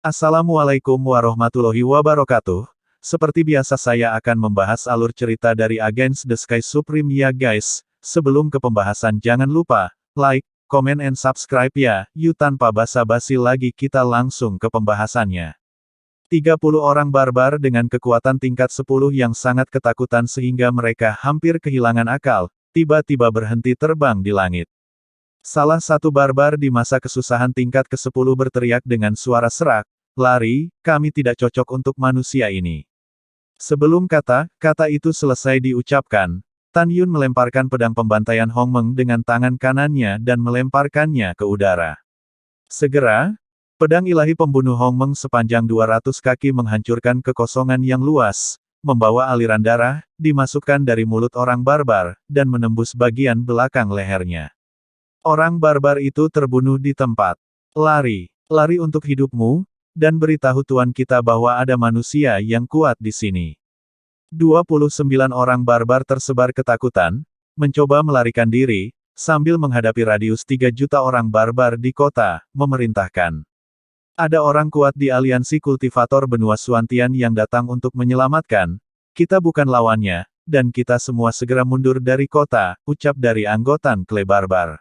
Assalamualaikum warahmatullahi wabarakatuh. Seperti biasa saya akan membahas alur cerita dari Against the Sky Supreme ya guys. Sebelum ke pembahasan jangan lupa, like, comment and subscribe ya. Yuk tanpa basa-basi lagi kita langsung ke pembahasannya. 30 orang barbar dengan kekuatan tingkat 10 yang sangat ketakutan sehingga mereka hampir kehilangan akal, tiba-tiba berhenti terbang di langit. Salah satu barbar di masa kesusahan tingkat ke-10 berteriak dengan suara serak, "Lari, kami tidak cocok untuk manusia ini." Sebelum kata-kata itu selesai diucapkan, Tan Yun melemparkan pedang pembantaian Hong Meng dengan tangan kanannya dan melemparkannya ke udara. Segera, pedang ilahi pembunuh Hong Meng sepanjang 200 kaki menghancurkan kekosongan yang luas, membawa aliran darah, dimasukkan dari mulut orang barbar, dan menembus bagian belakang lehernya. Orang barbar itu terbunuh di tempat. "Lari, lari untuk hidupmu, dan beritahu Tuan kita bahwa ada manusia yang kuat di sini." 29 orang barbar tersebar ketakutan, mencoba melarikan diri, sambil menghadapi radius 3 juta orang barbar di kota, memerintahkan. "Ada orang kuat di aliansi kultivator benua Suantian yang datang untuk menyelamatkan. Kita bukan lawannya, dan kita semua segera mundur dari kota," ucap dari anggotan kle barbar.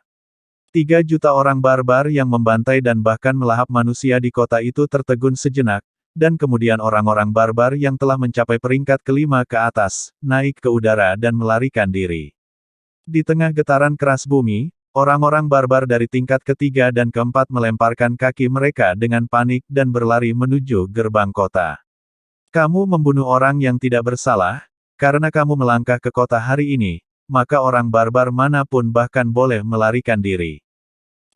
3 juta orang barbar yang membantai dan bahkan melahap manusia di kota itu tertegun sejenak, dan kemudian orang-orang barbar yang telah mencapai peringkat kelima ke atas, naik ke udara dan melarikan diri. Di tengah getaran keras bumi, orang-orang barbar dari tingkat ketiga dan keempat melemparkan kaki mereka dengan panik dan berlari menuju gerbang kota. "Kamu membunuh orang yang tidak bersalah, karena kamu melangkah ke kota hari ini, maka orang barbar manapun bahkan boleh melarikan diri.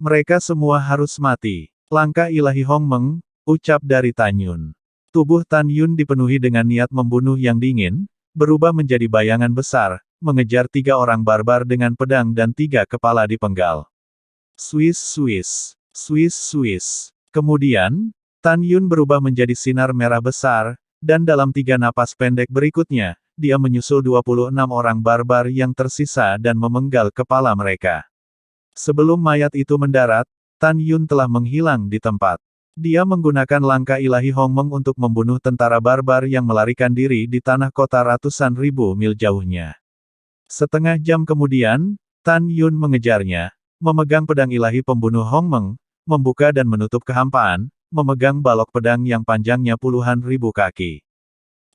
Mereka semua harus mati." "Langkah ilahi Hong Meng," ucap dari Tan Yun. Tubuh Tan Yun dipenuhi dengan niat membunuh yang dingin, berubah menjadi bayangan besar, mengejar 3 orang barbar dengan pedang dan 3 kepala dipenggal. Swiss Swiss, Swiss Swiss. Kemudian, Tan Yun berubah menjadi sinar merah besar, dan dalam 3 napas pendek berikutnya, dia menyusul 26 orang barbar yang tersisa dan memenggal kepala mereka. Sebelum mayat itu mendarat, Tan Yun telah menghilang di tempat. Dia menggunakan langkah ilahi Hong Meng untuk membunuh tentara barbar yang melarikan diri di tanah kota ratusan ribu mil jauhnya. Setengah jam kemudian, Tan Yun mengejarnya, memegang pedang ilahi pembunuh Hong Meng, membuka dan menutup kehampaan, memegang balok pedang yang panjangnya puluhan ribu kaki.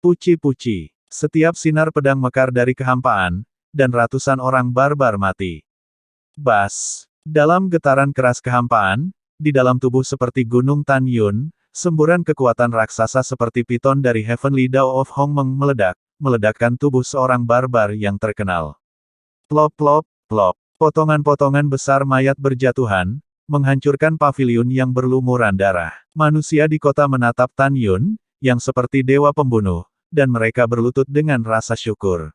Puci-puci, setiap sinar pedang mekar dari kehampaan, dan ratusan orang barbar mati. Bas! Dalam getaran keras kehampaan, di dalam tubuh seperti gunung Tan Yun, semburan kekuatan raksasa seperti piton dari Heavenly Dao of Hong Meng meledak, meledakkan tubuh seorang barbar yang terkenal. Plop plop, plop. Potongan-potongan besar mayat berjatuhan, menghancurkan paviliun yang berlumuran darah. Manusia di kota menatap Tan Yun, yang seperti dewa pembunuh, dan mereka berlutut dengan rasa syukur.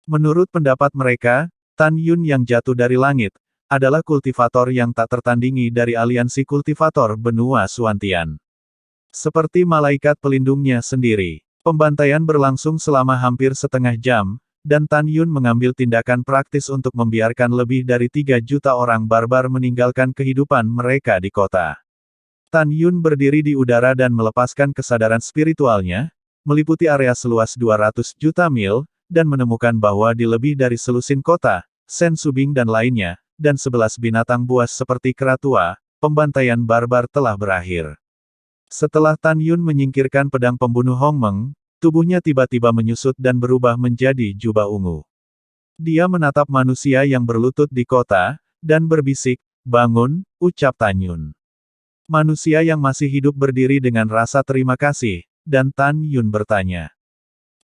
Menurut pendapat mereka, Tan Yun yang jatuh dari langit, adalah kultivator yang tak tertandingi dari aliansi kultivator benua Suantian. Seperti malaikat pelindungnya sendiri. Pembantaian berlangsung selama hampir setengah jam, dan Tan Yun mengambil tindakan praktis untuk membiarkan lebih dari 3 juta orang barbar meninggalkan kehidupan mereka di kota. Tan Yun berdiri di udara dan melepaskan kesadaran spiritualnya, meliputi area seluas 200 juta mil, dan menemukan bahwa di lebih dari selusin kota, Sen Subing dan lainnya, dan 11 binatang buas seperti kera tua, pembantaian barbar telah berakhir. Setelah Tan Yun menyingkirkan pedang pembunuh Hong Meng, tubuhnya tiba-tiba menyusut dan berubah menjadi jubah ungu. Dia menatap manusia yang berlutut di kota, dan berbisik, "Bangun," ucap Tan Yun. Manusia yang masih hidup berdiri dengan rasa terima kasih, dan Tan Yun bertanya,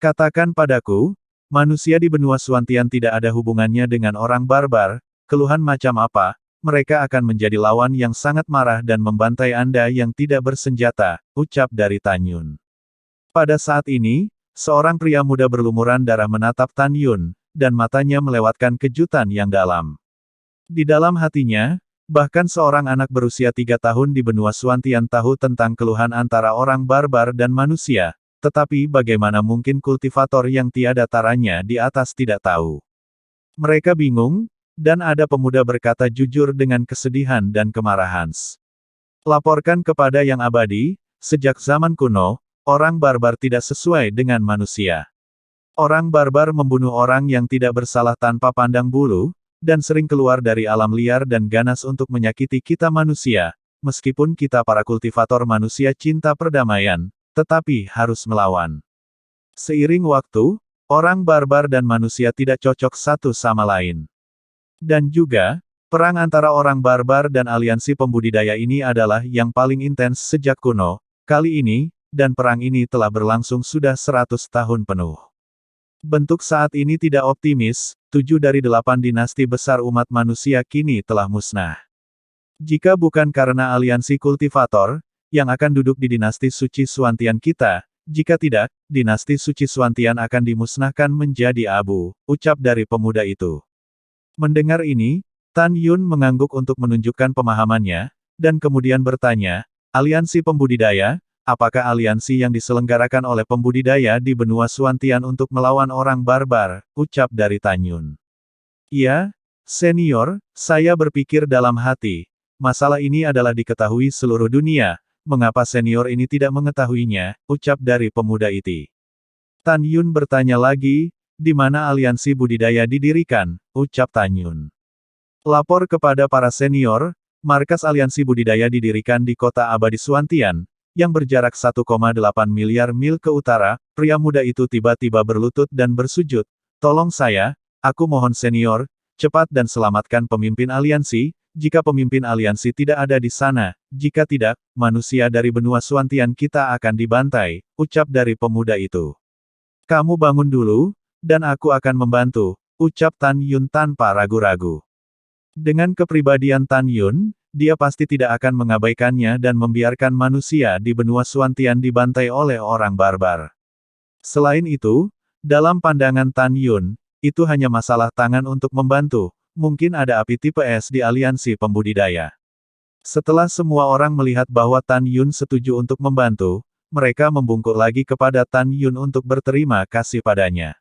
"Katakan padaku, manusia di benua Suantian tidak ada hubungannya dengan orang barbar, keluhan macam apa, mereka akan menjadi lawan yang sangat marah dan membantai Anda yang tidak bersenjata," ucap dari Tan Yun. Pada saat ini, seorang pria muda berlumuran darah menatap Tan Yun, dan matanya melewatkan kejutan yang dalam. Di dalam hatinya, bahkan seorang anak berusia 3 tahun di benua Suantian tahu tentang keluhan antara orang barbar dan manusia, tetapi bagaimana mungkin kultivator yang tiada taranya di atas tidak tahu? Mereka bingung, dan ada pemuda berkata jujur dengan kesedihan dan kemarahan. "Laporkan kepada Yang Abadi, sejak zaman kuno, orang barbar tidak sesuai dengan manusia. Orang barbar membunuh orang yang tidak bersalah tanpa pandang bulu, dan sering keluar dari alam liar dan ganas untuk menyakiti kita manusia, meskipun kita para kultivator manusia cinta perdamaian, tetapi harus melawan. Seiring waktu, orang barbar dan manusia tidak cocok satu sama lain. Dan juga, perang antara orang barbar dan aliansi pembudidaya ini adalah yang paling intens sejak kuno, kali ini, dan perang ini telah berlangsung sudah 100 tahun penuh. Bentuk saat ini tidak optimis, 7 dari 8 dinasti besar umat manusia kini telah musnah. Jika bukan karena aliansi kultivator, yang akan duduk di dinasti suci Suantian kita, jika tidak, dinasti suci Suantian akan dimusnahkan menjadi abu, ucap dari pemuda itu. Mendengar ini, Tan Yun mengangguk untuk menunjukkan pemahamannya, dan kemudian bertanya, aliansi pembudidaya, apakah aliansi yang diselenggarakan oleh pembudidaya di benua Suantian untuk melawan orang barbar, ucap dari Tan Yun. Iya, senior, saya berpikir dalam hati, masalah ini adalah diketahui seluruh dunia, mengapa senior ini tidak mengetahuinya, ucap dari pemuda itu. Tan Yun bertanya lagi, di mana aliansi budidaya didirikan, ucap Tan Yun. Lapor kepada para senior, markas aliansi budidaya didirikan di kota abadi Suantian, yang berjarak 1,8 miliar mil ke utara. Pria muda itu tiba-tiba berlutut dan bersujud, tolong saya, aku mohon senior, cepat dan selamatkan pemimpin aliansi, jika pemimpin aliansi tidak ada di sana, jika tidak, manusia dari benua Suantian kita akan dibantai, ucap dari pemuda itu. Kamu bangun dulu, dan aku akan membantu, ucap Tan Yun tanpa ragu-ragu. Dengan kepribadian Tan Yun, dia pasti tidak akan mengabaikannya dan membiarkan manusia di benua Suantian dibantai oleh orang barbar. Selain itu, dalam pandangan Tan Yun, itu hanya masalah tangan untuk membantu, mungkin ada api tipe es di aliansi pembudidaya. Setelah semua orang melihat bahwa Tan Yun setuju untuk membantu, mereka membungkuk lagi kepada Tan Yun untuk berterima kasih padanya.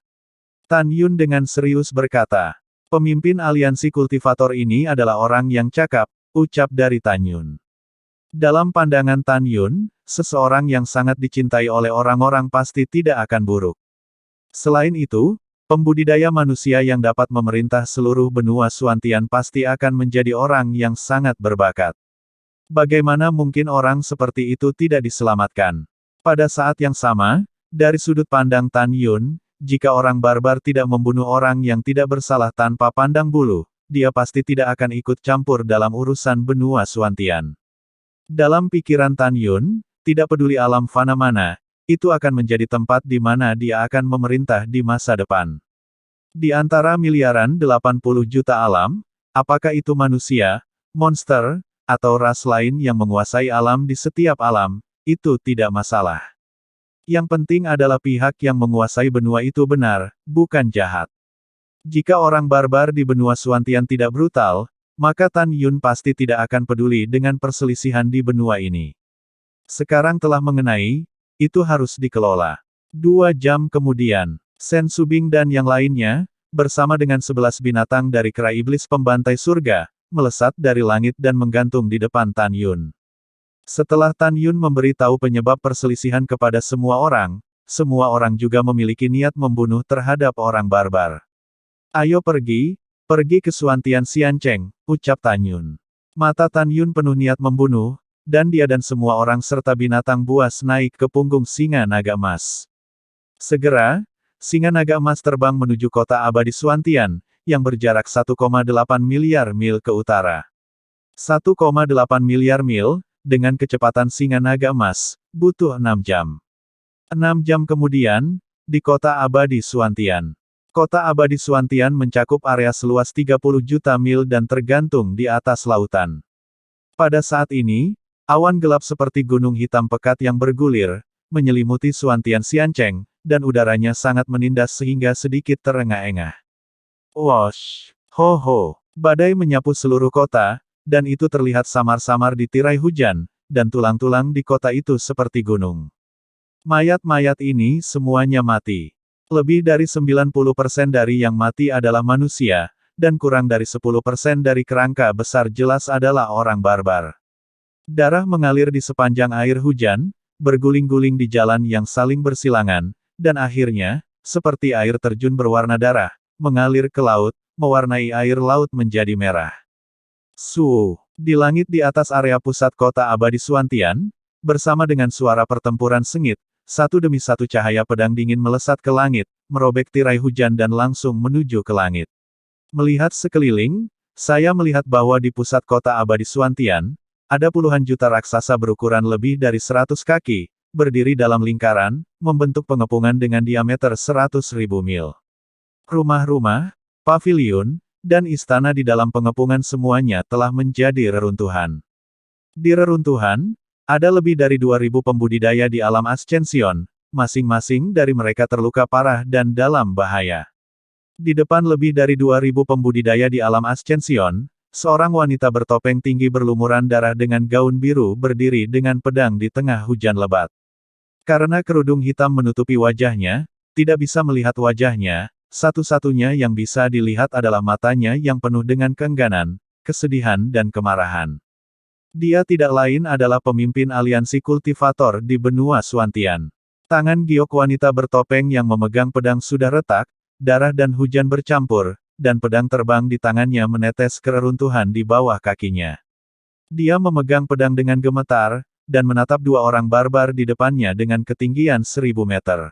Tan Yun dengan serius berkata, pemimpin aliansi kultivator ini adalah orang yang cakap, ucap dari Tan Yun. Dalam pandangan Tan Yun, seseorang yang sangat dicintai oleh orang-orang pasti tidak akan buruk. Selain itu, pembudidaya manusia yang dapat memerintah seluruh benua Suantian pasti akan menjadi orang yang sangat berbakat. Bagaimana mungkin orang seperti itu tidak diselamatkan? Pada saat yang sama, dari sudut pandang Tan Yun, jika orang barbar tidak membunuh orang yang tidak bersalah tanpa pandang bulu, dia pasti tidak akan ikut campur dalam urusan benua Suantian. Dalam pikiran Tan Yun, tidak peduli alam fana mana, itu akan menjadi tempat di mana dia akan memerintah di masa depan. Di antara miliaran 80 juta alam, apakah itu manusia, monster, atau ras lain yang menguasai alam di setiap alam, itu tidak masalah. Yang penting adalah pihak yang menguasai benua itu benar, bukan jahat. Jika orang barbar di benua Suantian tidak brutal, maka Tan Yun pasti tidak akan peduli dengan perselisihan di benua ini. Sekarang telah mengenai, itu harus dikelola. 2 jam kemudian, Sen Subing dan yang lainnya, bersama dengan 11 binatang dari kera iblis pembantai surga, melesat dari langit dan menggantung di depan Tan Yun. Setelah Tan Yun memberitahu penyebab perselisihan kepada semua orang juga memiliki niat membunuh terhadap orang barbar. Ayo pergi ke Suantian Xiancheng, ucap Tan Yun. Mata Tan Yun penuh niat membunuh, dan dia dan semua orang serta binatang buas naik ke punggung singa naga emas. Segera, singa naga emas terbang menuju kota abadi Suantian, yang berjarak 1,8 miliar mil ke utara. 1,8 miliar mil, dengan kecepatan singa naga emas, butuh 6 jam. 6 jam kemudian, di kota abadi Suantian. Kota abadi Suantian mencakup area seluas 30 juta mil dan tergantung di atas lautan. Pada saat ini, awan gelap seperti gunung hitam pekat yang bergulir, menyelimuti Suantian Xiancheng, dan udaranya sangat menindas sehingga sedikit terengah-engah. Wosh! Ho ho! Badai menyapu seluruh kota, dan itu terlihat samar-samar di tirai hujan, dan tulang-tulang di kota itu seperti gunung. Mayat-mayat ini semuanya mati. Lebih dari 90% dari yang mati adalah manusia, dan kurang dari 10% dari kerangka besar jelas adalah orang barbar. Darah mengalir di sepanjang air hujan, berguling-guling di jalan yang saling bersilangan, dan akhirnya, seperti air terjun berwarna darah, mengalir ke laut, mewarnai air laut menjadi merah. Di langit di atas area pusat kota abadi Suantian, bersama dengan suara pertempuran sengit, satu demi satu cahaya pedang dingin melesat ke langit, merobek tirai hujan dan langsung menuju ke langit. Melihat sekeliling, saya melihat bahwa di pusat kota abadi Suantian, ada puluhan juta raksasa berukuran lebih dari 100 kaki, berdiri dalam lingkaran, membentuk pengepungan dengan diameter 100.000 mil. Rumah-rumah, paviliun, dan istana di dalam pengepungan semuanya telah menjadi reruntuhan. Di reruntuhan, ada lebih dari 2.000 pembudidaya di alam Ascension, masing-masing dari mereka terluka parah dan dalam bahaya. Di depan lebih dari 2.000 pembudidaya di alam Ascension, seorang wanita bertopeng tinggi berlumuran darah dengan gaun biru berdiri dengan pedang di tengah hujan lebat. Karena kerudung hitam menutupi wajahnya, tidak bisa melihat wajahnya, satu-satunya yang bisa dilihat adalah matanya yang penuh dengan keengganan, kesedihan dan kemarahan. Dia tidak lain adalah pemimpin aliansi kultivator di benua Suantian. Tangan giok wanita bertopeng yang memegang pedang sudah retak, darah dan hujan bercampur, dan pedang terbang di tangannya menetes ke reruntuhan di bawah kakinya. Dia memegang pedang dengan gemetar, dan menatap dua orang barbar di depannya dengan ketinggian 1.000 meter.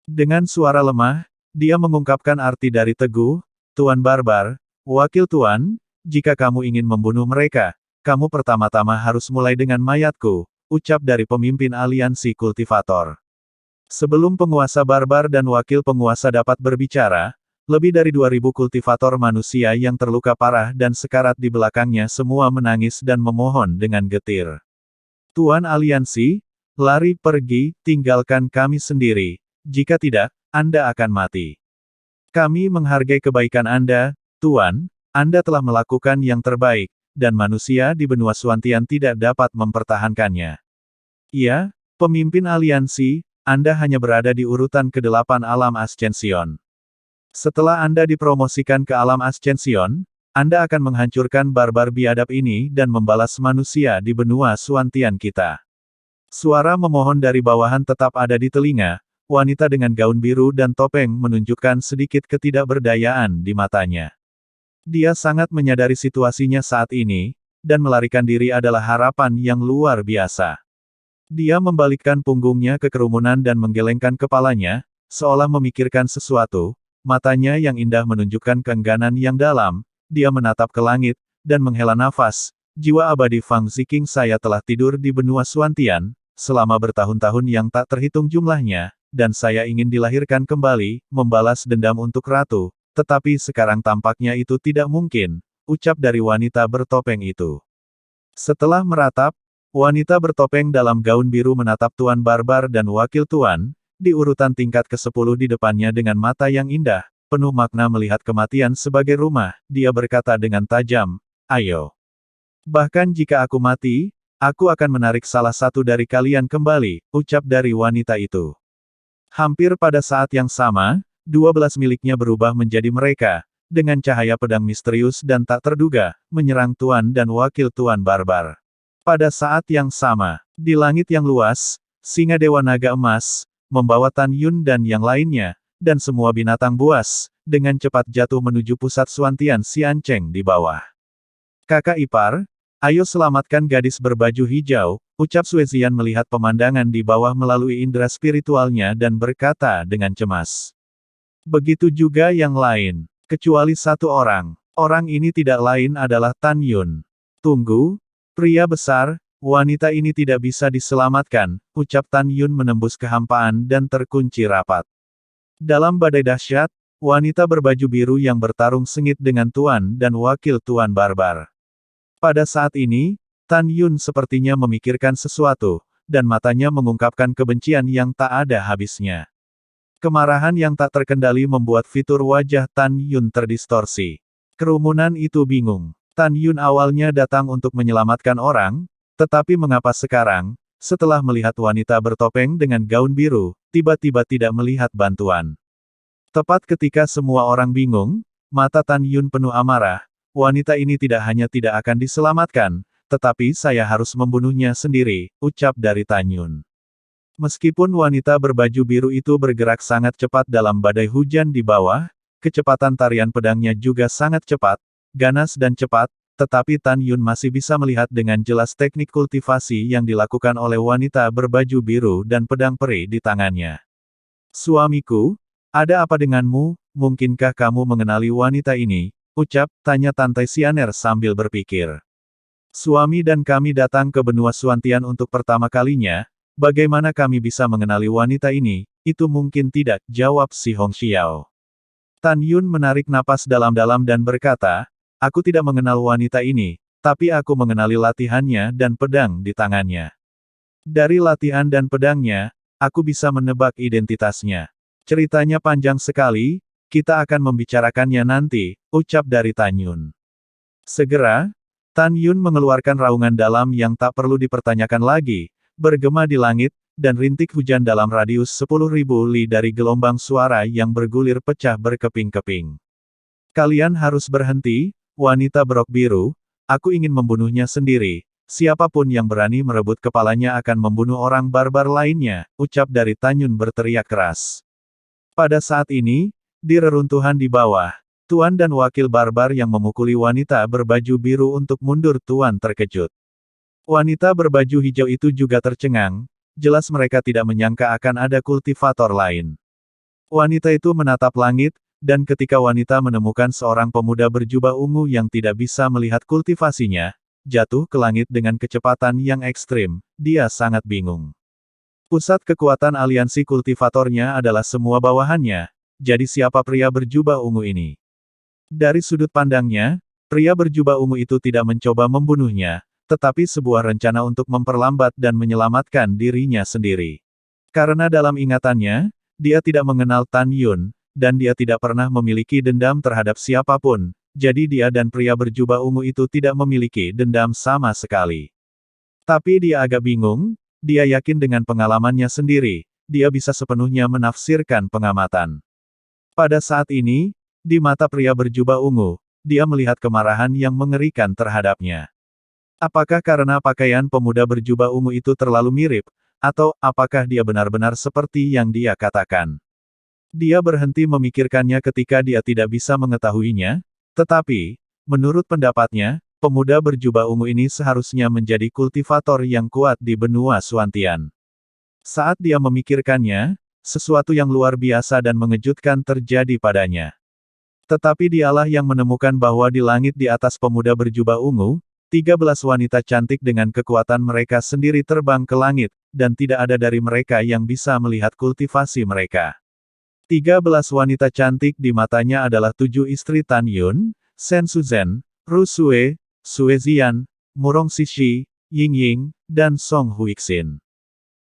Dengan suara lemah, dia mengungkapkan arti dari teguh, Tuan Barbar, Wakil Tuan, jika kamu ingin membunuh mereka, kamu pertama-tama harus mulai dengan mayatku, ucap dari pemimpin aliansi kultivator. Sebelum penguasa barbar dan wakil penguasa dapat berbicara, lebih dari 2.000 kultivator manusia yang terluka parah dan sekarat di belakangnya semua menangis dan memohon dengan getir. Tuan aliansi, lari pergi, tinggalkan kami sendiri, jika tidak, Anda akan mati. Kami menghargai kebaikan Anda, Tuan, Anda telah melakukan yang terbaik, dan manusia di benua Suantian tidak dapat mempertahankannya. Iya, pemimpin aliansi, Anda hanya berada di urutan ke-8 alam Ascension. Setelah Anda dipromosikan ke alam Ascension, Anda akan menghancurkan barbar biadab ini dan membalas manusia di benua Suantian kita. Suara memohon dari bawahan tetap ada di telinga, wanita dengan gaun biru dan topeng menunjukkan sedikit ketidakberdayaan di matanya. Dia sangat menyadari situasinya saat ini, dan melarikan diri adalah harapan yang luar biasa. Dia membalikkan punggungnya ke kerumunan dan menggelengkan kepalanya, seolah memikirkan sesuatu, matanya yang indah menunjukkan keengganan yang dalam, dia menatap ke langit, dan menghela nafas, jiwa abadi Fang Ziking saya telah tidur di benua Suantian, selama bertahun-tahun yang tak terhitung jumlahnya, dan saya ingin dilahirkan kembali, membalas dendam untuk ratu, tetapi sekarang tampaknya itu tidak mungkin, ucap dari wanita bertopeng itu. Setelah meratap, wanita bertopeng dalam gaun biru menatap Tuan Barbar dan Wakil Tuan, di urutan tingkat ke-10 di depannya dengan mata yang indah, penuh makna melihat kematian sebagai rumah, dia berkata dengan tajam, ayo. Bahkan jika aku mati, aku akan menarik salah satu dari kalian kembali, ucap dari wanita itu. Hampir pada saat yang sama, 12 miliknya berubah menjadi mereka, dengan cahaya pedang misterius dan tak terduga, menyerang Tuan dan Wakil Tuan Barbar. Pada saat yang sama, di langit yang luas, singa Dewa Naga Emas, membawa Tan Yun dan yang lainnya, dan semua binatang buas, dengan cepat jatuh menuju pusat Suantian Xiancheng di bawah. Kakak ipar, ayo selamatkan gadis berbaju hijau, ucap Suezian melihat pemandangan di bawah melalui indera spiritualnya dan berkata dengan cemas. Begitu juga yang lain, kecuali satu orang. Orang ini tidak lain adalah Tan Yun. Tunggu, pria besar, wanita ini tidak bisa diselamatkan, ucap Tan Yun menembus kehampaan dan terkunci rapat. Dalam badai dahsyat, wanita berbaju biru yang bertarung sengit dengan Tuan dan Wakil Tuan Barbar. Pada saat ini, Tan Yun sepertinya memikirkan sesuatu, dan matanya mengungkapkan kebencian yang tak ada habisnya. Kemarahan yang tak terkendali membuat fitur wajah Tan Yun terdistorsi. Kerumunan itu bingung. Tan Yun awalnya datang untuk menyelamatkan orang, tetapi mengapa sekarang, setelah melihat wanita bertopeng dengan gaun biru, tiba-tiba tidak melihat bantuan. Tepat ketika semua orang bingung, mata Tan Yun penuh amarah, wanita ini tidak hanya tidak akan diselamatkan, tetapi saya harus membunuhnya sendiri, ucap dari Tan Yun. Meskipun wanita berbaju biru itu bergerak sangat cepat dalam badai hujan di bawah, kecepatan tarian pedangnya juga sangat cepat, ganas dan cepat, tetapi Tan Yun masih bisa melihat dengan jelas teknik kultivasi yang dilakukan oleh wanita berbaju biru dan pedang peri di tangannya. Suamiku, ada apa denganmu, mungkinkah kamu mengenali wanita ini? Tanya Tantai Xianer sambil berpikir. Suami dan kami datang ke benua Suantian untuk pertama kalinya, bagaimana kami bisa mengenali wanita ini? Itu mungkin tidak, jawab si Hong Xiao. Tan Yun menarik napas dalam-dalam dan berkata, aku tidak mengenal wanita ini, tapi aku mengenali latihannya dan pedang di tangannya. Dari latihan dan pedangnya, aku bisa menebak identitasnya. Ceritanya panjang sekali, kita akan membicarakannya nanti, ucap dari Tan Yun. Segera, Tan Yun mengeluarkan raungan dalam yang tak perlu dipertanyakan lagi, bergema di langit, dan rintik hujan dalam radius 10.000 li dari gelombang suara yang bergulir pecah berkeping-keping. Kalian harus berhenti, wanita berok biru, aku ingin membunuhnya sendiri, siapapun yang berani merebut kepalanya akan membunuh orang barbar lainnya, ucap dari Tan Yun berteriak keras. Pada saat ini, di reruntuhan di bawah, Tuan dan wakil barbar yang memukuli wanita berbaju biru untuk mundur. Tuan terkejut. Wanita berbaju hijau itu juga tercengang, jelas mereka tidak menyangka akan ada kultivator lain. Wanita itu menatap langit, dan ketika wanita menemukan seorang pemuda berjubah ungu yang tidak bisa melihat kultivasinya, jatuh ke langit dengan kecepatan yang ekstrim, dia sangat bingung. Pusat kekuatan aliansi kultivatornya adalah semua bawahannya, jadi siapa pria berjubah ungu ini? Dari sudut pandangnya, pria berjubah ungu itu tidak mencoba membunuhnya, tetapi sebuah rencana untuk memperlambat dan menyelamatkan dirinya sendiri. Karena dalam ingatannya, dia tidak mengenal Tan Yun, dan dia tidak pernah memiliki dendam terhadap siapapun, jadi dia dan pria berjubah ungu itu tidak memiliki dendam sama sekali. Tapi dia agak bingung, dia yakin dengan pengalamannya sendiri, dia bisa sepenuhnya menafsirkan pengamatan. Pada saat ini, di mata pria berjubah ungu, dia melihat kemarahan yang mengerikan terhadapnya. Apakah karena pakaian pemuda berjubah ungu itu terlalu mirip, atau apakah dia benar-benar seperti yang dia katakan? Dia berhenti memikirkannya ketika dia tidak bisa mengetahuinya, tetapi, menurut pendapatnya, pemuda berjubah ungu ini seharusnya menjadi kultivator yang kuat di benua Suantian. Saat dia memikirkannya, sesuatu yang luar biasa dan mengejutkan terjadi padanya. Tetapi dialah yang menemukan bahwa di langit di atas pemuda berjubah ungu, 13 wanita cantik dengan kekuatan mereka sendiri terbang ke langit, dan tidak ada dari mereka yang bisa melihat kultivasi mereka. 13 wanita cantik di matanya adalah 7 istri Tan Yun, Sen Suzhen, Ru Sue, Sue Zian, Murong Sishi, Ying Ying, dan Song Huixin.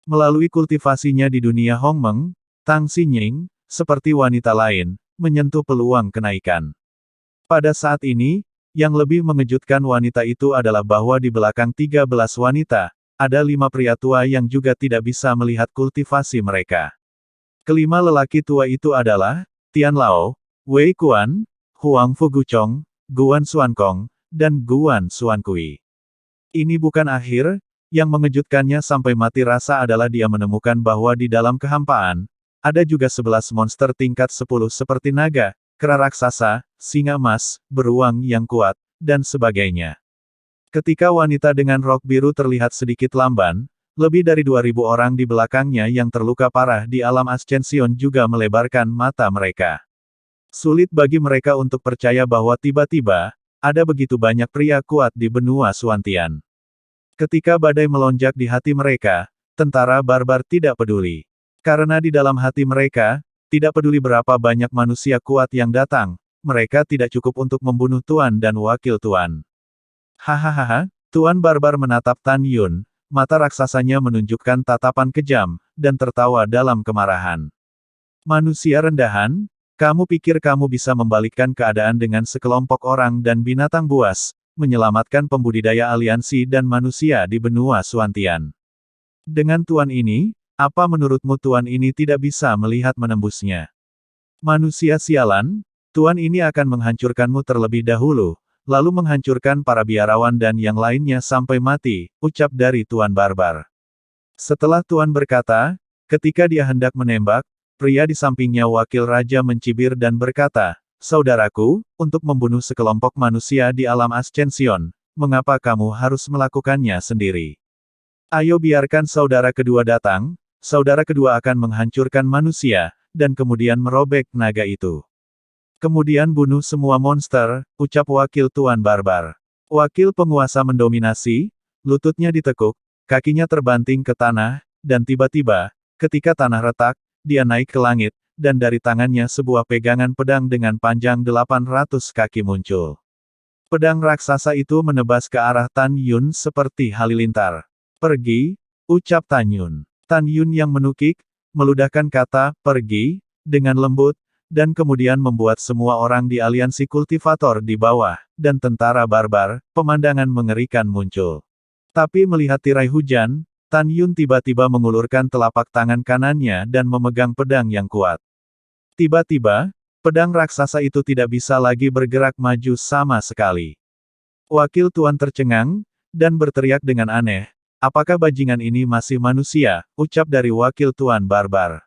Melalui kultivasinya di dunia Hongmeng, Tang Xinying, seperti wanita lain, menyentuh peluang kenaikan. Pada saat ini, yang lebih mengejutkan wanita itu adalah bahwa di belakang 13 wanita, ada 5 pria tua yang juga tidak bisa melihat kultivasi mereka. Kelima lelaki tua itu adalah, Tian Lao, Wei Kuan, Huang Fuguchong, Guan Xuankong, dan Guan Xuankui. Ini bukan akhir, yang mengejutkannya sampai mati rasa adalah dia menemukan bahwa di dalam kehampaan, ada juga 11 monster tingkat 10 seperti naga, kera raksasa, singa emas, beruang yang kuat, dan sebagainya. Ketika wanita dengan rok biru terlihat sedikit lamban, lebih dari 2.000 orang di belakangnya yang terluka parah di alam Ascension juga melebarkan mata mereka. Sulit bagi mereka untuk percaya bahwa tiba-tiba, ada begitu banyak pria kuat di benua Suantian. Ketika badai melonjak di hati mereka, tentara barbar tidak peduli. Karena di dalam hati mereka, tidak peduli berapa banyak manusia kuat yang datang, mereka tidak cukup untuk membunuh Tuan dan Wakil Tuan. Hahaha, Tuan Barbar menatap Tan Yun, mata raksasanya menunjukkan tatapan kejam, dan tertawa dalam kemarahan. Manusia rendahan, kamu pikir kamu bisa membalikkan keadaan dengan sekelompok orang dan binatang buas, menyelamatkan pembudidaya aliansi dan manusia di benua Suantian. Dengan Tuan ini, apa menurutmu Tuan ini tidak bisa melihat menembusnya? Manusia sialan, Tuan ini akan menghancurkanmu terlebih dahulu, lalu menghancurkan para biarawan dan yang lainnya sampai mati, ucap dari Tuan Barbar. Setelah Tuan berkata, Ketika dia hendak menembak, pria di sampingnya wakil raja mencibir dan berkata, "Saudaraku, untuk membunuh sekelompok manusia di alam Ascension, mengapa kamu harus melakukannya sendiri? Ayo biarkan saudara kedua datang, saudara kedua akan menghancurkan manusia, dan kemudian merobek naga itu. Kemudian bunuh semua monster," ucap wakil Tuan Barbar. Wakil penguasa mendominasi, lututnya ditekuk, kakinya terbanting ke tanah, dan tiba-tiba, ketika tanah retak, dia naik ke langit, dan dari tangannya sebuah pegangan pedang dengan panjang 800 kaki muncul. Pedang raksasa itu menebas ke arah Tan Yun seperti halilintar. "Pergi," ucap Tan Yun. Tan Yun yang menukik, meludahkan kata, "pergi," dengan lembut, dan kemudian membuat semua orang di aliansi kultivator di bawah, dan tentara barbar, pemandangan mengerikan muncul. Tapi melihat tirai hujan, Tan Yun tiba-tiba mengulurkan telapak tangan kanannya dan memegang pedang yang kuat. Tiba-tiba, pedang raksasa itu tidak bisa lagi bergerak maju sama sekali. Wakil Tuan tercengang, dan berteriak dengan aneh, "Apakah bajingan ini masih manusia?" ucap dari wakil Tuan Barbar.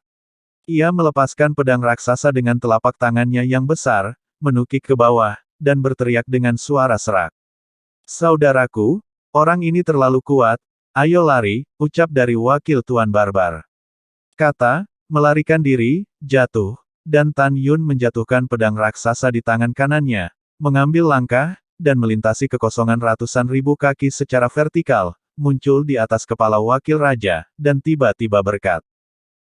Ia melepaskan pedang raksasa dengan telapak tangannya yang besar, menukik ke bawah, dan berteriak dengan suara serak. "Saudaraku, orang ini terlalu kuat, ayo lari," ucap dari wakil Tuan Barbar. Kata, melarikan diri, jatuh, dan Tan Yun menjatuhkan pedang raksasa di tangan kanannya, mengambil langkah, dan melintasi kekosongan ratusan ribu kaki secara vertikal, muncul di atas kepala wakil raja, dan tiba-tiba berkat.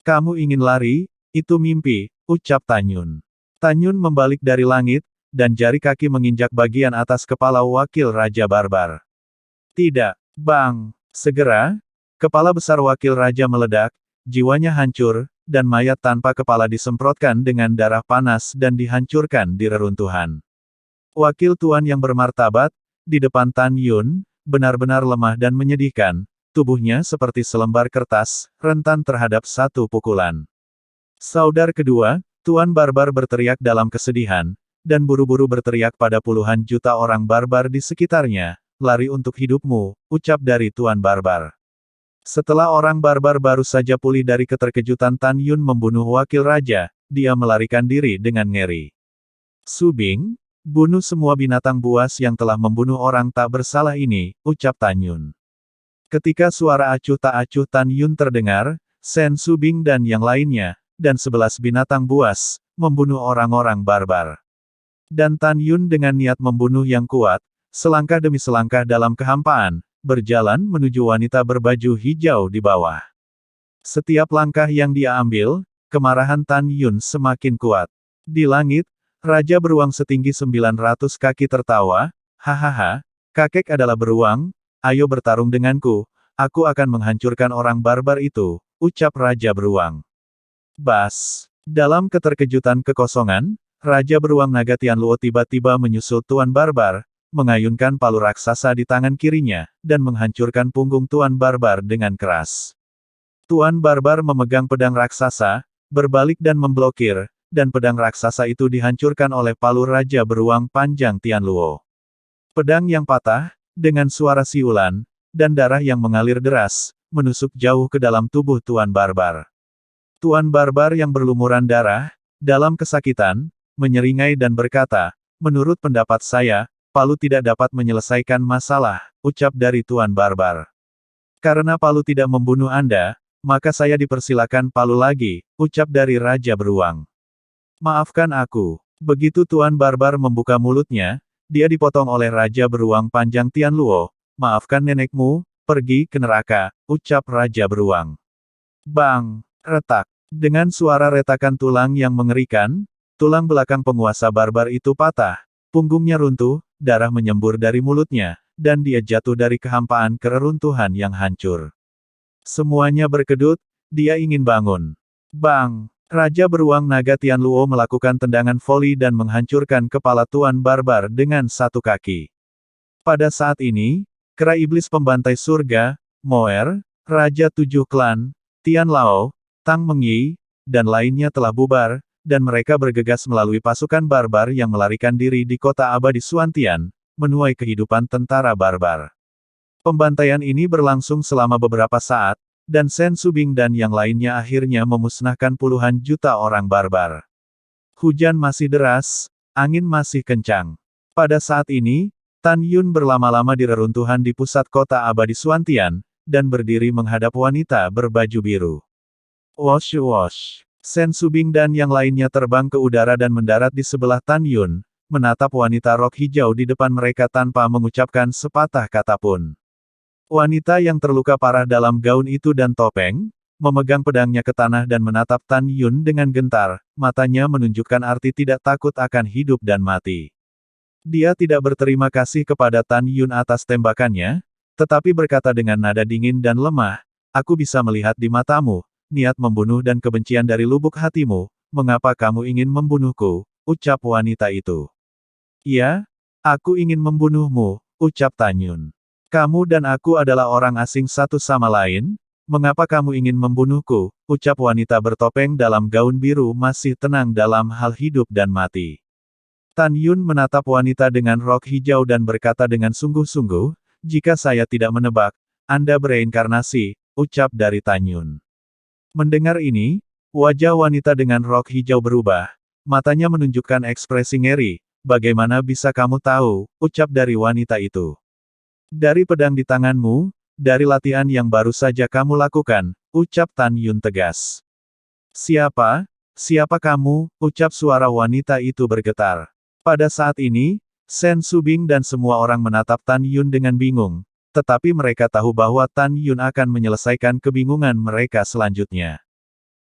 "Kamu ingin lari? Itu mimpi," ucap Tan Yun. Tan Yun membalik dari langit, dan jari kaki menginjak bagian atas kepala wakil raja barbar. "Tidak, bang!" Segera, kepala besar wakil raja meledak, jiwanya hancur, dan mayat tanpa kepala disemprotkan dengan darah panas dan dihancurkan di reruntuhan. Wakil Tuan yang bermartabat, di depan Tan Yun, benar-benar lemah dan menyedihkan, tubuhnya seperti selembar kertas, rentan terhadap satu pukulan. Saudara kedua, Tuan Barbar berteriak dalam kesedihan, dan buru-buru berteriak pada puluhan juta orang barbar di sekitarnya, "Lari untuk hidupmu," ucap dari Tuan Barbar. Setelah orang barbar baru saja pulih dari keterkejutan Tan Yun membunuh wakil raja, dia melarikan diri dengan ngeri. "Subing, bunuh semua binatang buas yang telah membunuh orang tak bersalah ini," ucap Tan Yun. Ketika suara acuh tak acuh Tan Yun terdengar, Sen Subing dan yang lainnya, dan 11 binatang buas, membunuh orang-orang barbar. Dan Tan Yun dengan niat membunuh yang kuat, selangkah demi selangkah dalam kehampaan, berjalan menuju wanita berbaju hijau di bawah. Setiap langkah yang dia ambil, kemarahan Tan Yun semakin kuat. Di langit, Raja Beruang setinggi 900 kaki tertawa, "Hahaha, kakek adalah beruang, ayo bertarung denganku, aku akan menghancurkan orang barbar itu," ucap Raja Beruang. Bas! Dalam keterkejutan kekosongan, Raja Beruang Naga Tianluo tiba-tiba menyusul Tuan Barbar, mengayunkan palu raksasa di tangan kirinya, dan menghancurkan punggung Tuan Barbar dengan keras. Tuan Barbar memegang pedang raksasa, berbalik dan memblokir, dan pedang raksasa itu dihancurkan oleh palu Raja Beruang panjang Tianluo. Pedang yang patah, dengan suara siulan, dan darah yang mengalir deras, menusuk jauh ke dalam tubuh Tuan Barbar. Tuan Barbar yang berlumuran darah, dalam kesakitan, menyeringai dan berkata, "Menurut pendapat saya, palu tidak dapat menyelesaikan masalah," ucap dari Tuan Barbar. "Karena palu tidak membunuh Anda, maka saya dipersilakan palu lagi," ucap dari Raja Beruang. "Maafkan aku." Begitu Tuan Barbar membuka mulutnya, dia dipotong oleh Raja Beruang panjang Tianluo. "Maafkan nenekmu, pergi ke neraka," ucap Raja Beruang. Bang! Retak. Dengan suara retakan tulang yang mengerikan, tulang belakang penguasa barbar itu patah, punggungnya runtuh, darah menyembur dari mulutnya, dan dia jatuh dari kehampaan ke reruntuhan yang hancur. Semuanya berkedut, dia ingin bangun. Bang! Raja Beruang Naga Tianluo melakukan tendangan voli dan menghancurkan kepala Tuan Barbar dengan satu kaki. Pada saat ini, kera iblis pembantai surga, Moer, Raja Tujuh Klan, Tian Lao, Tang Mengyi, dan lainnya telah bubar, dan mereka bergegas melalui pasukan barbar yang melarikan diri di kota abadi Suantian, menuai kehidupan tentara barbar. Pembantaian ini berlangsung selama beberapa saat, Dan Sen Subing dan yang lainnya akhirnya memusnahkan puluhan juta orang barbar. Hujan masih deras, angin masih kencang. Pada saat ini, Tan Yun berlama-lama di reruntuhan di pusat kota abadi Suantian, dan berdiri menghadap wanita berbaju biru. Wosh wosh. Sen Subing dan yang lainnya terbang ke udara dan mendarat di sebelah Tan Yun, menatap wanita rok hijau di depan mereka tanpa mengucapkan sepatah kata pun. Wanita yang terluka parah dalam gaun itu dan topeng, memegang pedangnya ke tanah dan menatap Tan Yun dengan gentar, matanya menunjukkan arti tidak takut akan hidup dan mati. Dia tidak berterima kasih kepada Tan Yun atas tembakannya, tetapi berkata dengan nada dingin dan lemah, "Aku bisa melihat di matamu, niat membunuh dan kebencian dari lubuk hatimu, mengapa kamu ingin membunuhku?" ucap wanita itu. "Iya, aku ingin membunuhmu," ucap Tan Yun. "Kamu dan aku adalah orang asing satu sama lain, mengapa kamu ingin membunuhku?" ucap wanita bertopeng dalam gaun biru masih tenang dalam hal hidup dan mati. Tan Yun menatap wanita dengan rok hijau dan berkata dengan sungguh-sungguh, "Jika saya tidak menebak, Anda bereinkarnasi," ucap dari Tan Yun. Mendengar ini, wajah wanita dengan rok hijau berubah, matanya menunjukkan ekspresi ngeri. "Bagaimana bisa kamu tahu?" ucap dari wanita itu. "Dari pedang di tanganmu, dari latihan yang baru saja kamu lakukan," ucap Tan Yun tegas. "Siapa? Siapa kamu?" ucap suara wanita itu bergetar. Pada saat ini, Sen Subing dan semua orang menatap Tan Yun dengan bingung, tetapi mereka tahu bahwa Tan Yun akan menyelesaikan kebingungan mereka selanjutnya.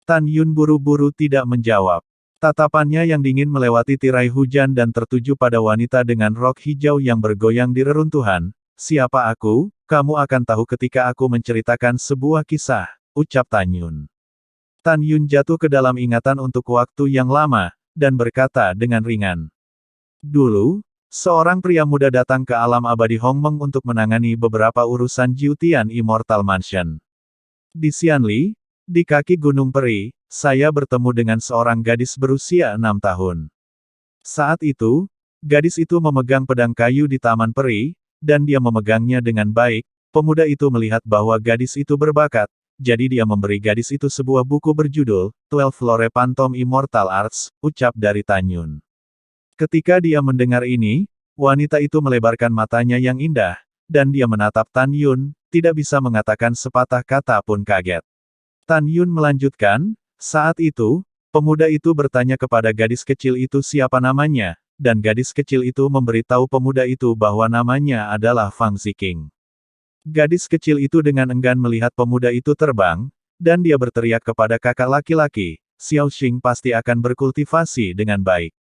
Tan Yun buru-buru tidak menjawab. Tatapannya yang dingin melewati tirai hujan dan tertuju pada wanita dengan rok hijau yang bergoyang di reruntuhan. "Siapa aku? Kamu akan tahu ketika aku menceritakan sebuah kisah," ucap Tan Yun. Tan Yun jatuh ke dalam ingatan untuk waktu yang lama, dan berkata dengan ringan. "Dulu, seorang pria muda datang ke alam abadi Hongmeng untuk menangani beberapa urusan Jiutian Immortal Mansion. Di Xianli, di kaki Gunung Peri, saya bertemu dengan seorang gadis berusia 6 tahun. Saat itu, gadis itu memegang pedang kayu di Taman Peri, dan dia memegangnya dengan baik. Pemuda itu melihat bahwa gadis itu berbakat, jadi dia memberi gadis itu sebuah buku berjudul, 12 Lore Phantom Immortal Arts, ucap dari Tan Yun. Ketika dia mendengar ini, wanita itu melebarkan matanya yang indah, dan dia menatap Tan Yun, tidak bisa mengatakan sepatah kata pun kaget. Tan Yun melanjutkan, "Saat itu, pemuda itu bertanya kepada gadis kecil itu siapa namanya, dan gadis kecil itu memberitahu pemuda itu bahwa namanya adalah Fang Ziqing. Gadis kecil itu dengan enggan melihat pemuda itu terbang, dan dia berteriak kepada kakak laki-laki, Xiao Xing pasti akan berkultivasi dengan baik."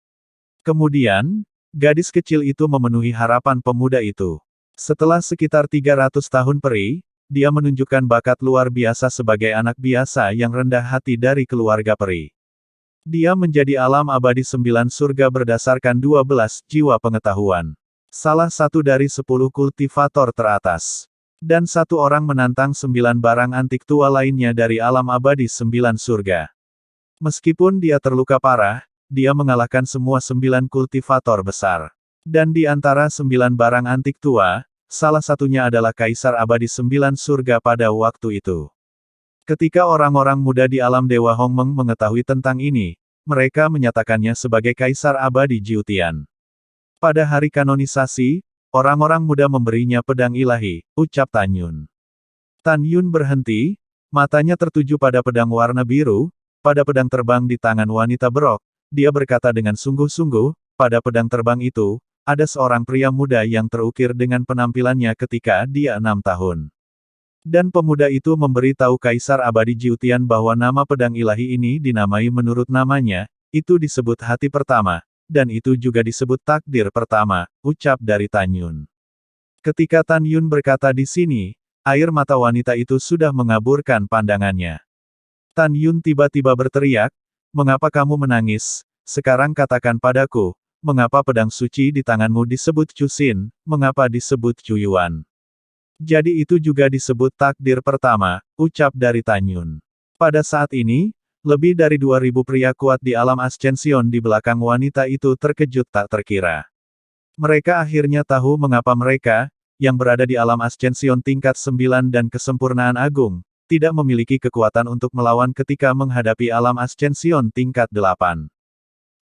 Kemudian, gadis kecil itu memenuhi harapan pemuda itu. Setelah sekitar 300 tahun peri, dia menunjukkan bakat luar biasa sebagai anak biasa yang rendah hati dari keluarga peri. Dia menjadi alam abadi 9 surga berdasarkan 12 jiwa pengetahuan. Salah satu dari 10 kultivator teratas. Dan satu orang menantang 9 barang antik tua lainnya dari alam abadi 9 surga. Meskipun dia terluka parah, dia mengalahkan semua 9 kultivator besar. Dan di antara 9 barang antik tua, salah satunya adalah Kaisar Abadi 9 surga pada waktu itu. Ketika orang-orang muda di alam Dewa Hongmeng mengetahui tentang ini, mereka menyatakannya sebagai Kaisar Abadi Jiutian. Pada hari kanonisasi, orang-orang muda memberinya pedang ilahi, ucap Tan Yun. Tan Yun berhenti, matanya tertuju pada pedang warna biru, pada pedang terbang di tangan wanita berok. Dia berkata dengan sungguh-sungguh, pada pedang terbang itu, ada seorang pria muda yang terukir dengan penampilannya ketika dia 6 tahun. Dan pemuda itu memberi tahu Kaisar Abadi Jiutian bahwa nama pedang ilahi ini dinamai menurut namanya, itu disebut hati pertama, dan itu juga disebut takdir pertama, ucap dari Tan Yun. Ketika Tan Yun berkata di sini, air mata wanita itu sudah mengaburkan pandangannya. Tan Yun tiba-tiba berteriak, "Mengapa kamu menangis? Sekarang katakan padaku, mengapa pedang suci di tanganmu disebut Cusin, mengapa disebut Cuyuan?" Jadi itu juga disebut takdir pertama, ucap dari Tan Yun. Pada saat ini, lebih dari 2000 pria kuat di alam Ascension di belakang wanita itu terkejut tak terkira. Mereka akhirnya tahu mengapa mereka, yang berada di alam Ascension tingkat 9 dan kesempurnaan agung, tidak memiliki kekuatan untuk melawan ketika menghadapi alam Ascension tingkat 8.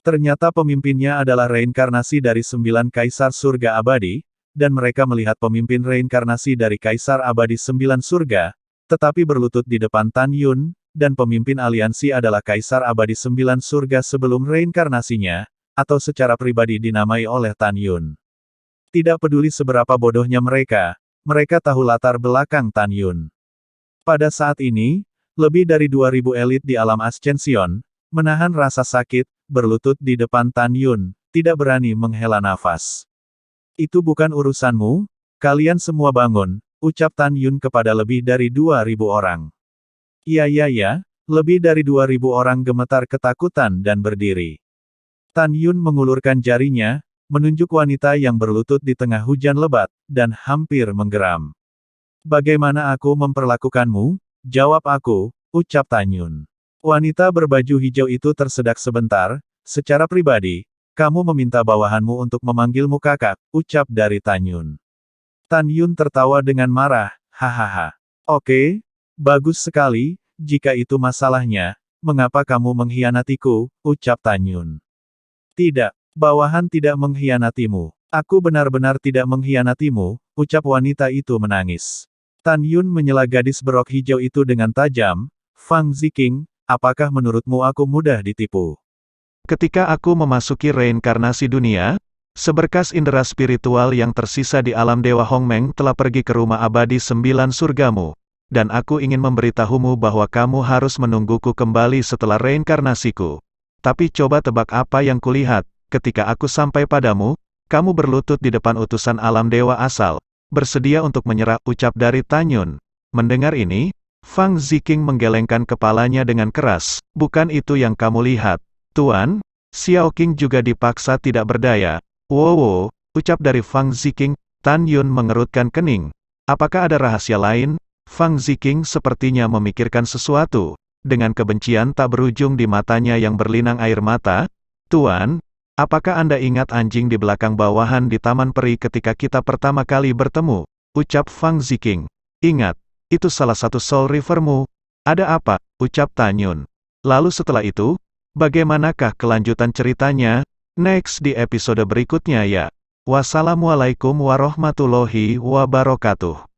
Ternyata pemimpinnya adalah reinkarnasi dari 9 Kaisar Surga Abadi, dan mereka melihat pemimpin reinkarnasi dari Kaisar Abadi 9 Surga, tetapi berlutut di depan Tan Yun, dan pemimpin aliansi adalah Kaisar Abadi 9 Surga sebelum reinkarnasinya, atau secara pribadi dinamai oleh Tan Yun. Tidak peduli seberapa bodohnya mereka tahu latar belakang Tan Yun. Pada saat ini, lebih dari 2000 elit di alam Ascension, menahan rasa sakit, berlutut di depan Tan Yun, tidak berani menghela nafas. Itu bukan urusanmu, kalian semua bangun, ucap Tan Yun kepada lebih dari 2000 orang. Ya, lebih dari 2000 orang gemetar ketakutan dan berdiri. Tan Yun mengulurkan jarinya, menunjuk wanita yang berlutut di tengah hujan lebat, dan hampir menggeram. Bagaimana aku memperlakukanmu? Jawab aku, ucap Tan Yun. Wanita berbaju hijau itu tersedak sebentar, secara pribadi, kamu meminta bawahanmu untuk memanggilmu kakak, ucap dari Tan Yun. Tan Yun tertawa dengan marah, hahaha. Oke, bagus sekali, jika itu masalahnya, mengapa kamu mengkhianatiku, ucap Tan Yun. Tidak, bawahan tidak mengkhianatimu. Aku benar-benar tidak mengkhianatimu, ucap wanita itu menangis. Tan Yun menyela gadis berok hijau itu dengan tajam, Fang Ziqing, apakah menurutmu aku mudah ditipu? Ketika aku memasuki reinkarnasi dunia, seberkas indera spiritual yang tersisa di alam Dewa Hongmeng telah pergi ke rumah abadi 9 surgamu, dan aku ingin memberitahumu bahwa kamu harus menungguku kembali setelah reinkarnasiku. Tapi coba tebak apa yang kulihat, ketika aku sampai padamu, kamu berlutut di depan utusan alam dewa asal, bersedia untuk menyerah, ucap dari Tan Yun. Mendengar ini, Fang Ziqing menggelengkan kepalanya dengan keras, bukan itu yang kamu lihat, Tuan. Xiao Qing juga dipaksa tidak berdaya. Wow, ucap dari Fang Ziqing. Tan Yun mengerutkan kening. Apakah ada rahasia lain? Fang Ziqing sepertinya memikirkan sesuatu. Dengan kebencian tak berujung di matanya yang berlinang air mata. Tuan, apakah Anda ingat anjing di belakang bawahan di Taman Peri ketika kita pertama kali bertemu? Ucap Fang Ziqing. Ingat, itu salah satu Soul Rivermu. Ada apa? Ucap Tan Yun. Lalu setelah itu, bagaimanakah kelanjutan ceritanya? Next di episode berikutnya ya. Wassalamualaikum warahmatullahi wabarakatuh.